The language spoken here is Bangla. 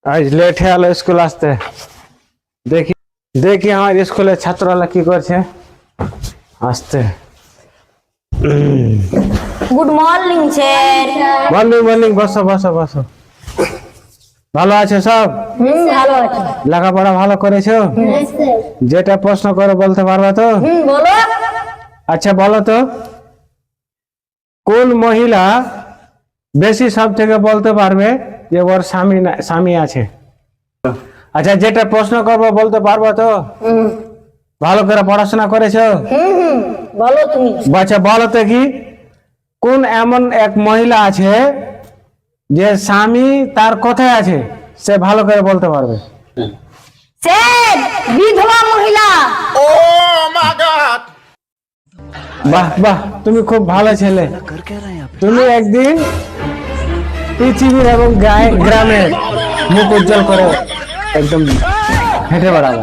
आज लेट है आलो स्कूल আসতে দেখি দেখি আমার স্কুলের ছাত্ররা কি করছে আসতে good morning sir. Morning morning বসো বসো বসো ভালো আছে সব ভালো আছি। লেখাপড়া ভালো করেছো যেটা প্রশ্ন করে বলতে পারবা তো বলো। আচ্ছা বলো তো কোন মহিলা বেশি সব থেকে বলতে পারবে যে ওর স্বামী আছে আচ্ছা যেটা প্রশ্ন করবো বলতে পারবো তো ভালো করে পড়াশোনা করেছো বলো তুমি। আচ্ছা বলো তো কি কোন এমন এক মহিলা আছে যে স্বামী তার কোথায় আছে সে ভালো করে বলতে পারবে স্যার বিধবা মহিলা। বাহ বাহ তুমি খুব ভালো ছেলে তুমি একদিন পৃথিবীর এবং গ্রামের মুখ উজ্জ্বল করে একদম হেঁটে বেড়াবে